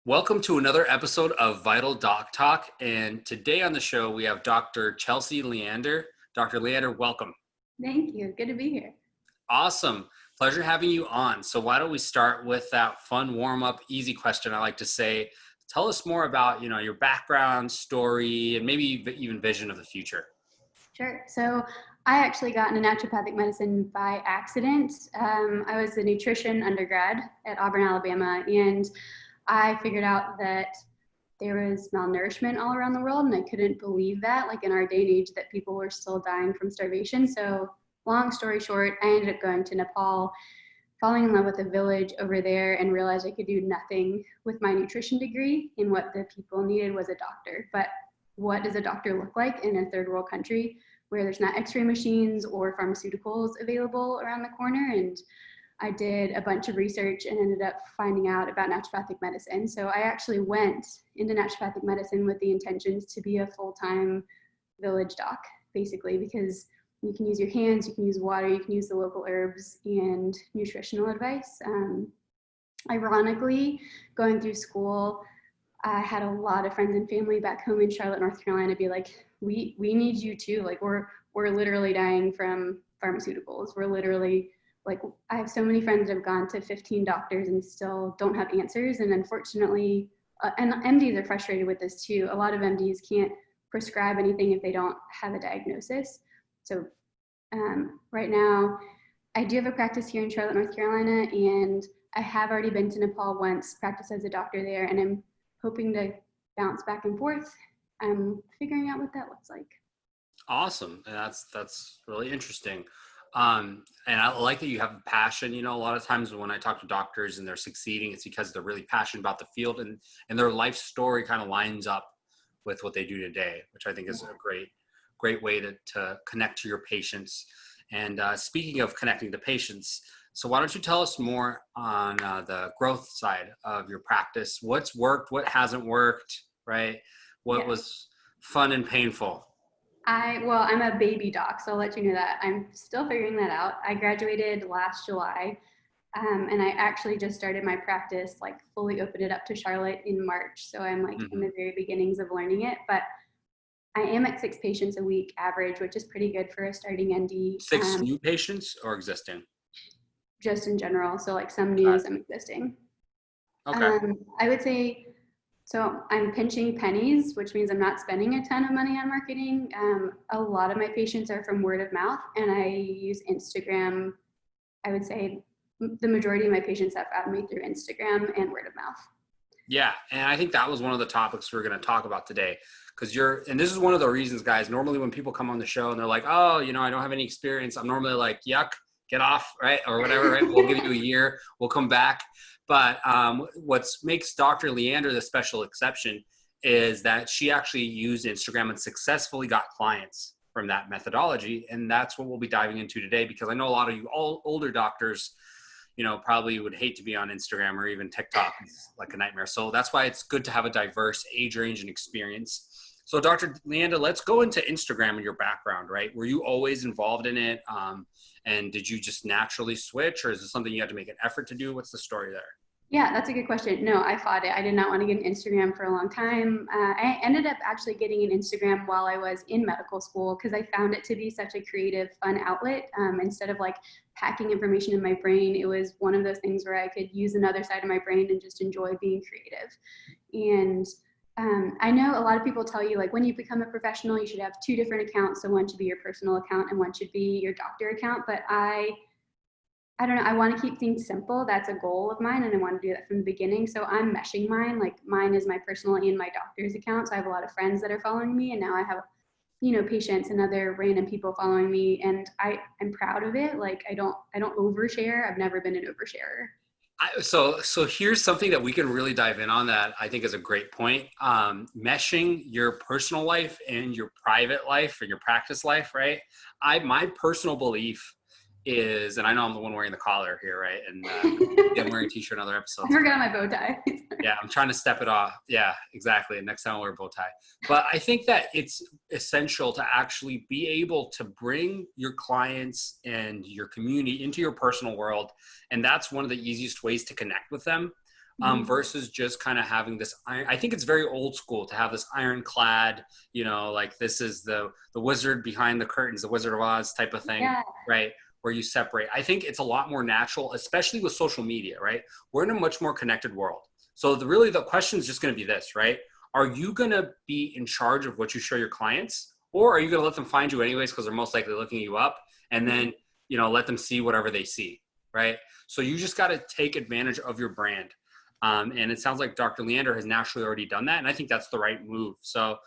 Welcome to another episode of Vital Doc Talk. And today on the show, we have Dr. Chelsea Leander. Dr. Leander, welcome. Thank you. Good to be here. Awesome. Pleasure having you on. So why don't we start with that fun warm-up, easy question I like to say. Tell us more about, your background, story, and maybe even vision of the future. Sure. So I actually got into naturopathic medicine by accident. I was a nutrition undergrad at Auburn, Alabama, and I figured out that there was malnourishment all around the world, and I couldn't believe that, like in our day and age, that people were still dying from starvation. So long story short, I ended up going to Nepal, falling in love with a village over there, and realized I could do nothing with my nutrition degree, and what the people needed was a doctor. But what does a doctor look like in a third world country where there's not x-ray machines or pharmaceuticals available around the corner? And I did a bunch of research and ended up finding out about naturopathic medicine. So I actually went into naturopathic medicine with the intentions to be a full-time village doc, basically, because you can use your hands, you can use water, you can use the local herbs and nutritional advice. Ironically, going through school, I had a lot of friends and family back home in Charlotte, North Carolina, be like, we need you too. Like we're literally dying from pharmaceuticals. We're literally like, I have so many friends that have gone to 15 doctors and still don't have answers. And unfortunately, and MDs are frustrated with this too. A lot of MDs can't prescribe anything if they don't have a diagnosis. So right now, I do have a practice here in Charlotte, North Carolina, and I have already been to Nepal once, practiced as a doctor there, and I'm hoping to bounce back and forth. I'm figuring out what that looks like. Awesome. And that's really interesting. And I like that you have a passion. A lot of times when I talk to doctors and they're succeeding, it's because they're really passionate about the field, and their life story kind of lines up with what they do today, which I think is a great way to connect to your patients. And speaking of connecting to patients, so why don't you tell us more on the growth side of your practice? What's worked, what hasn't worked, right? What was fun and painful? I'm a baby doc, so I'll let you know that. I'm still figuring that out. I graduated last July, and I actually just started my practice, like fully opened it up to Charlotte in March. So I'm like in the very beginnings of learning it, but I am at 6 patients a week average, which is pretty good for a starting ND. 6 new patients or existing? Just in general. So like some new, some existing. Okay. I would say, so I'm pinching pennies, which means I'm not spending a ton of money on marketing. A lot of my patients are from word of mouth, and I use Instagram. I would say the majority of my patients have found me through Instagram and word of mouth. Yeah. And I think that was one of the topics we're going to talk about today, because and this is one of the reasons, guys, normally when people come on the show and they're like, oh, I don't have any experience, I'm normally like, yuck, get off, right? Or whatever, right? We'll give you a year, we'll come back. But what makes Dr. Leander the special exception is that she actually used Instagram and successfully got clients from that methodology. And that's what we'll be diving into today, because I know a lot of you older doctors, probably would hate to be on Instagram or even TikTok. It's like a nightmare. So that's why it's good to have a diverse age range and experience. So Dr. Leander, let's go into Instagram and your background, right? Were you always involved in it? And did you just naturally switch, or is it something you had to make an effort to do? What's the story there? Yeah, that's a good question. No, I fought it. I did not want to get an Instagram for a long time. I ended up actually getting an Instagram while I was in medical school, because I found it to be such a creative, fun outlet. Instead of like packing information in my brain, it was one of those things where I could use another side of my brain and just enjoy being creative. And I know a lot of people tell you, like, when you become a professional, you should have 2 different accounts. So one should be your personal account and one should be your doctor account. But I don't know, I want to keep things simple. That's a goal of mine, and I want to do that from the beginning. So I'm meshing mine. Like, mine is my personal and my doctor's account. So I have a lot of friends that are following me, and now I have, patients and other random people following me, and I'm proud of it. Like, I don't overshare. I've never been an oversharer. So here's something that we can really dive in on that I think is a great point. Meshing your personal life and your private life and your practice life, right? My personal belief is, and I know I'm the one wearing the collar here, right? And I'm wearing a t-shirt in other episodes. I forgot my bow tie. Yeah, I'm trying to step it off. Yeah, exactly. Next time I'll wear a bow tie. But I think that it's essential to actually be able to bring your clients and your community into your personal world. And that's one of the easiest ways to connect with them. versus just kind of having this iron. I think it's very old school to have this ironclad, like this is the wizard behind the curtains, the Wizard of Oz type of thing, Yeah. right? Where you separate. I think it's a lot more natural, especially with social media, right? We're in a much more connected world. So the question is just going to be this, right? Are you going to be in charge of what you show your clients, or are you going to let them find you anyways because they're most likely looking you up, and then let them see whatever they see, right? So you just got to take advantage of your brand. And it sounds like Dr. Leander has naturally already done that. And I think that's the right move. So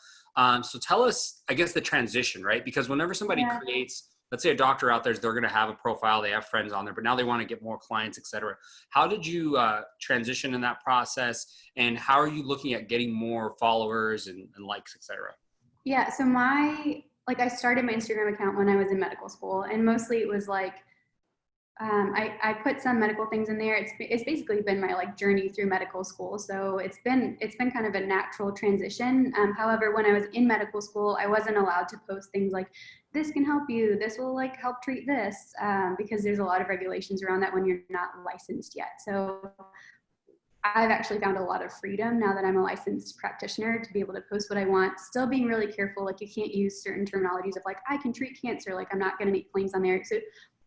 tell us, I guess, the transition, right? Because whenever somebody creates, let's say a doctor out there, they're going to have a profile, they have friends on there, but now they want to get more clients, et cetera. How did you transition in that process? And how are you looking at getting more followers and likes, et cetera? Yeah. So I started my Instagram account when I was in medical school, and mostly it was like, I put some medical things in there. It's basically been my journey through medical school. So it's been kind of a natural transition. However, when I was in medical school, I wasn't allowed to post things like, this can help you, this will help treat this, because there's a lot of regulations around that when you're not licensed yet. So I've actually found a lot of freedom now that I'm a licensed practitioner to be able to post what I want, still being really careful. You can't use certain terminologies of I can treat cancer. I'm not going to make claims on there. So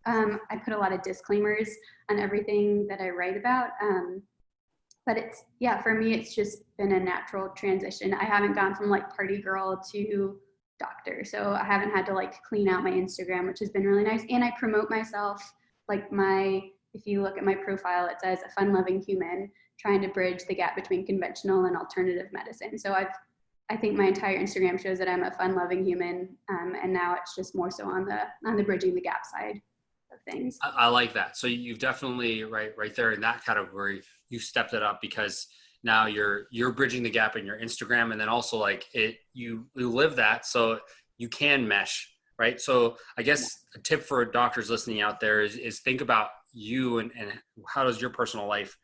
I put a lot of disclaimers on everything that I write about. But for me, it's just been a natural transition. I haven't gone from party girl to doctor. So I haven't had to clean out my Instagram, which has been really nice. And I promote myself, if you look at my profile, it says a fun loving human trying to bridge the gap between conventional and alternative medicine. So I think my entire Instagram shows that I'm a fun loving human. And now it's just more so on the bridging the gap side of things. I like that. So you've definitely right there in that category, you stepped it up because now you're bridging the gap in your Instagram, and then also you live that, so you can mesh, right? So I guess a tip for doctors listening out there is think about you and how does your personal life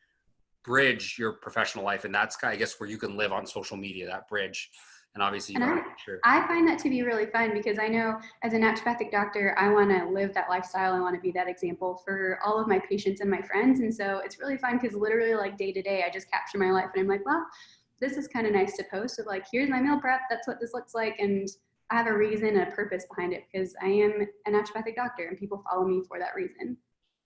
bridge your professional life, and that's I guess where you can live on social media, that bridge. And obviously I find that to be really fun because I know as a naturopathic doctor, I want to live that lifestyle. I want to be that example for all of my patients and my friends. And so it's really fun because literally day to day, I just capture my life and I'm well, this is kind of nice to post of here's my meal prep. That's what this looks like. And I have a reason, a purpose behind it because I am a naturopathic doctor and people follow me for that reason.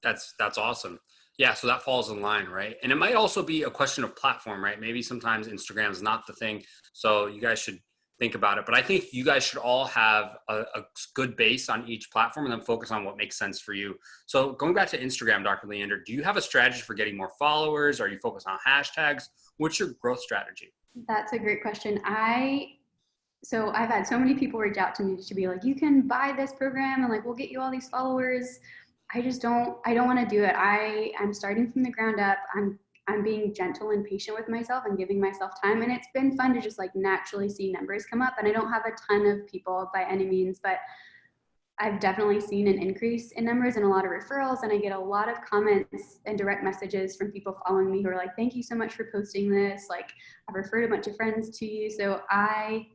That's awesome. Yeah, so that falls in line, right? And it might also be a question of platform, right? Maybe sometimes Instagram is not the thing, so you guys should think about it. But I think you guys should all have a good base on each platform and then focus on what makes sense for you. So going back to Instagram, Dr. Leander, do you have a strategy for getting more followers? Are you focused on hashtags? What's your growth strategy? That's a great question. So I've had so many people reach out to me to be you can buy this program and we'll get you all these followers. I don't want to do it. I'm starting from the ground up. I'm being gentle and patient with myself and giving myself time. And it's been fun to just naturally see numbers come up. And I don't have a ton of people by any means, but I've definitely seen an increase in numbers and a lot of referrals. And I get a lot of comments and direct messages from people following me who are thank you so much for posting this. I've referred a bunch of friends to you. So I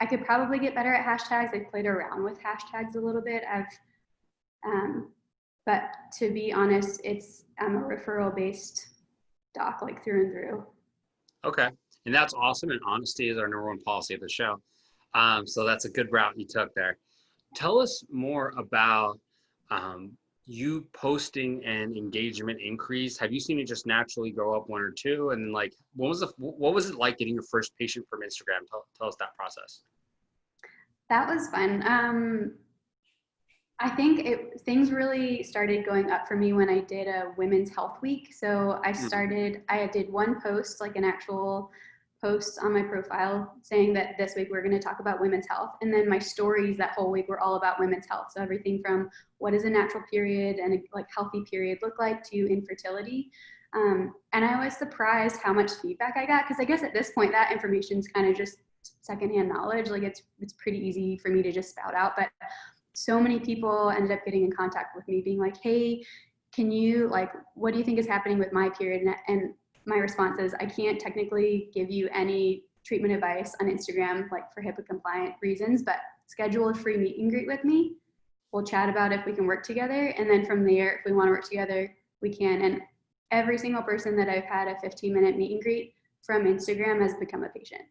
could probably get better at hashtags. I've played around with hashtags a little bit. But to be honest, I'm a referral-based doc, through and through. Okay. And that's awesome. And honesty is our number one policy of the show. So that's a good route you took there. Tell us more about you posting and engagement increase. Have you seen it just naturally go up one or two? And what was it like getting your first patient from Instagram? Tell us that process. That was fun. I think things really started going up for me when I did a Women's Health Week. So I did one post, an actual post on my profile saying that this week we're going to talk about women's health. And then my stories that whole week were all about women's health. So everything from what does a natural period and a healthy period look like to infertility. And I was surprised how much feedback I got because I guess at this point that information is kind of just secondhand knowledge. It's pretty easy for me to just spout out, but so many people ended up getting in contact with me being hey, can you what do you think is happening with my period? And my response is I can't technically give you any treatment advice on Instagram for HIPAA compliant reasons, but schedule a free meet and greet with me. We'll chat about if we can work together. And then from there, if we want to work together, we can. And every single person that I've had a 15-minute meet and greet from Instagram has become a patient.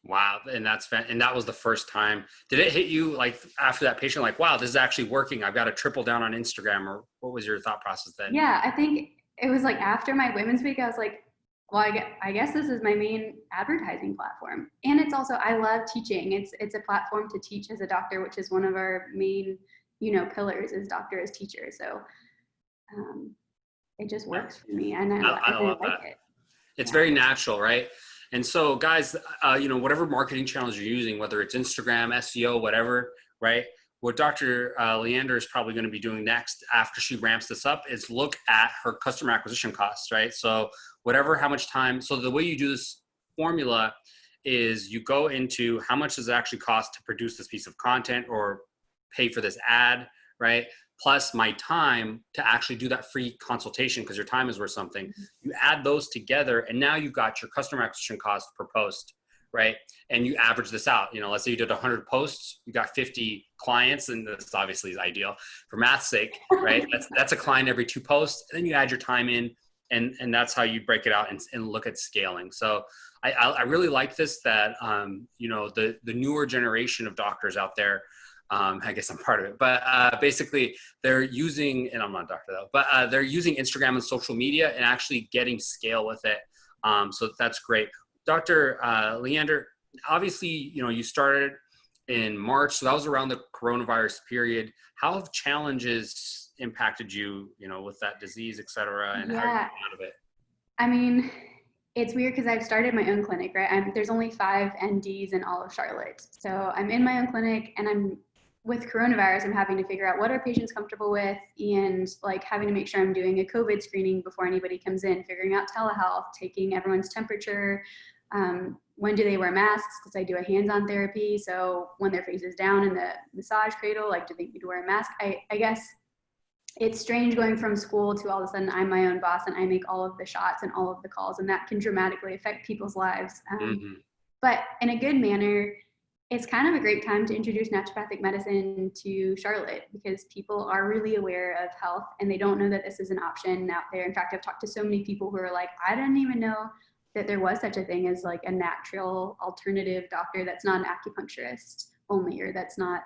Wow. And that was the first time. Did it hit you like after that patient, like, wow, this is actually working. I've got to triple down on Instagram, or what was your thought process then? Yeah, I think it was like after my Women's Week, I was like, well, I guess this is my main advertising platform. And it's also, I love teaching. It's a platform to teach as a doctor, which is one of our main, pillars is doctor as teacher. So it just works for me, and I I love like that. it. It's Yeah. very natural, right? And so guys, whatever marketing channels you're using, whether it's Instagram, SEO, whatever, right? What Dr. Leander is probably going to be doing next after she ramps this up is look at her customer acquisition costs, right? So how much time, so the way you do this formula is you go into how much does it actually cost to produce this piece of content or pay for this ad, right? Plus my time to actually do that free consultation, because your time is worth something. You add those together, and now you've got your customer acquisition cost per post, right? And you average this out. Let's say you did 100 posts, you got 50 clients, and this obviously is ideal for math's sake, right? That's a client every 2 posts. And then you add your time in, and that's how you break it out and look at scaling. So I really like this, that the newer generation of doctors out there, I guess I'm part of it, but basically they're using, and I'm not a doctor though, but they're using Instagram and social media and actually getting scale with it. So that's great. Dr. Leander, obviously, you started in March, so that was around the coronavirus period. How have challenges impacted you, with that disease, et cetera, and how are you getting out of it? I mean, it's weird because I've started my own clinic, right? There's only 5 NDs in all of Charlotte. So I'm in my own clinic, and with coronavirus, I'm having to figure out what are patients comfortable with, and like having to make sure I'm doing a COVID screening before anybody comes in, figuring out telehealth, taking everyone's temperature. When do they wear masks? Because I do a hands-on therapy. So when their face is down in the massage cradle, like, do they need to wear a mask? I guess it's strange going from school to all of a sudden I'm my own boss and I make all of the shots and all of the calls, and that can dramatically affect people's lives. But in a good manner, it's kind of a great time to introduce naturopathic medicine to Charlotte, because people are really aware of health and they don't know that this is an option out there. In fact, I've talked to so many people who are like, I didn't even know that there was such a thing as like a natural alternative doctor that's not an acupuncturist only, or that's not,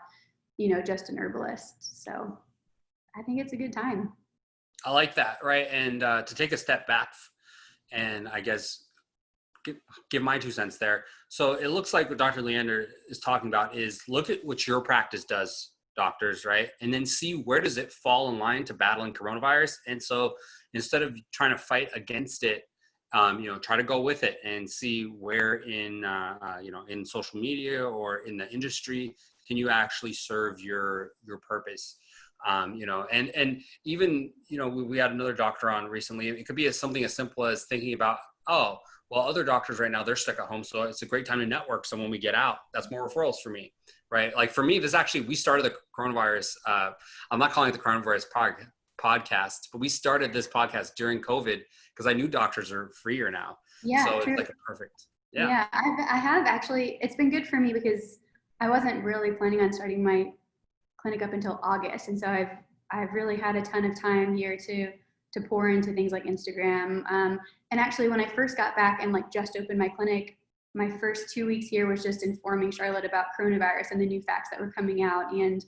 just an herbalist. So I think it's a good time. I like that, right? And to take a step back and I guess give my 2 cents there. So it looks like what Dr. Leander is talking about is look at what your practice does, doctors, right? And then see where does it fall in line to battling coronavirus. And so instead of trying to fight against it, try to go with it and see where in social media or in the industry can you actually serve your purpose. And even, we had another doctor on recently. It could be something as simple as thinking about, oh, well, other doctors right now, they're stuck at home. So it's a great time to network. So when we get out, that's more referrals for me, right? Like for me, we started the coronavirus. I'm not calling it the coronavirus podcast, but we started this podcast during COVID because I knew doctors are freer now. Yeah, so true. It's like a perfect. Yeah. Yeah, I have actually, it's been good for me because I wasn't really planning on starting my clinic up until August. And so I've really had a ton of time here to pour into things like Instagram. And actually when I first got back and like just opened my clinic, my first 2 weeks here was just informing Charlotte about coronavirus and the new facts that were coming out and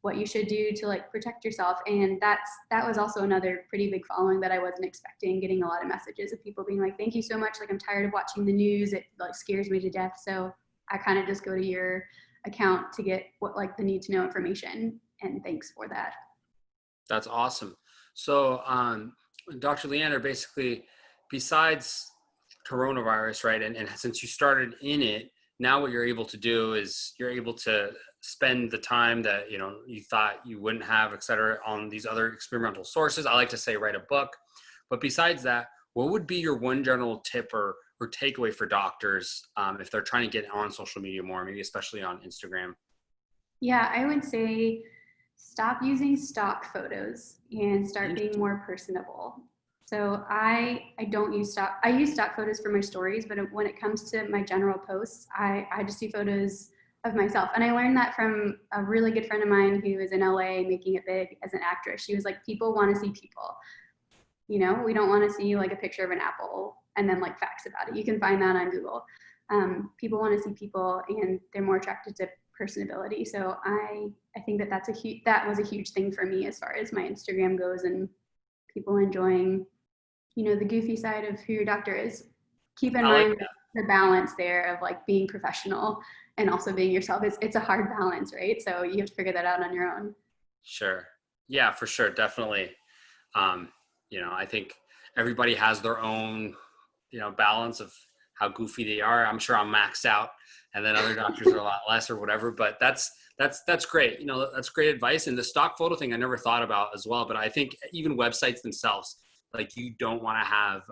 what you should do to like protect yourself. And that was also another pretty big following that I wasn't expecting, getting a lot of messages of people being like, thank you so much. Like, I'm tired of watching the news. It like scares me to death. So I kind of just go to your account to get what like the need to know information, and thanks for that. That's awesome. So Dr. Leander, basically, besides coronavirus, right, and since you started in it, now what you're able to do is you're able to spend the time that you thought you wouldn't have, et cetera, on these other experimental sources. I like to say write a book. But besides that, what would be your one general tip or takeaway for doctors if they're trying to get on social media more, maybe especially on Instagram? Yeah, I would say stop using stock photos and start being more personable. So I don't use stock. I use stock photos for my stories, but when it comes to my general posts, I just do photos of myself. And I learned that from a really good friend of mine who is in LA making it big as an actress. She was like, people want to see people. You know, we don't want to see like a picture of an apple and then like facts about it. You can find that on Google. People want to see people, and they're more attracted to personability. So I think that that was a huge thing for me as far as my Instagram goes, and people enjoying, you know, the goofy side of who your doctor is. Keep in I like mind the balance there of like being professional and also being yourself. It's a hard balance, right? So you have to figure that out on your own. Sure. Yeah, for sure. Definitely. Um, you know, I think everybody has their own, you know, balance of how goofy they are. I'm sure I'm maxed out, and then other doctors are a lot less or whatever, but that's great. You know, that's great advice. And the stock photo thing I never thought about as well, but I think even websites themselves, like you don't want to have,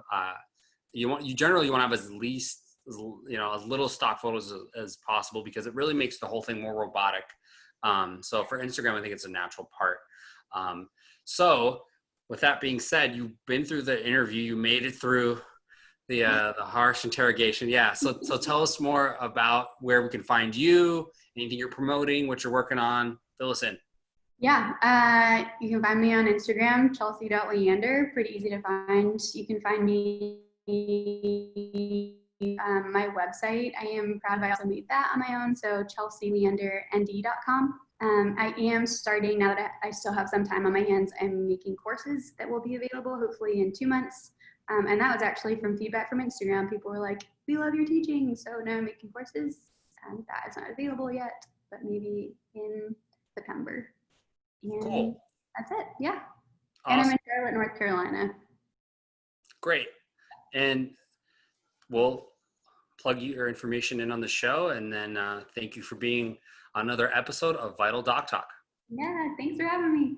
you generally want to have as least, you know, as little stock photos as possible, because it really makes the whole thing more robotic. So for Instagram, I think it's a natural part. So with that being said, you've been through the interview, you made it through the harsh interrogation. Yeah. So tell us more about where we can find you, anything you're promoting, what you're working on. Fill us in. Yeah, you can find me on Instagram, chelsea.leander. Pretty easy to find. You can find me my website. I am proud I also made that on my own, so chelsealeandernd.com. I am starting, now that I still have some time on my hands, I'm making courses that will be available hopefully in 2 months. And that was actually from feedback from Instagram. People were like, we love your teaching. So now I'm making courses. That is not available yet, but maybe in September. And Cool. that's it. Yeah. And I'm Awesome. in Charlotte, North Carolina. Great. And we'll plug your information in on the show. And then thank you for being on another episode of Vital Doc Talk. Yeah. Thanks for having me.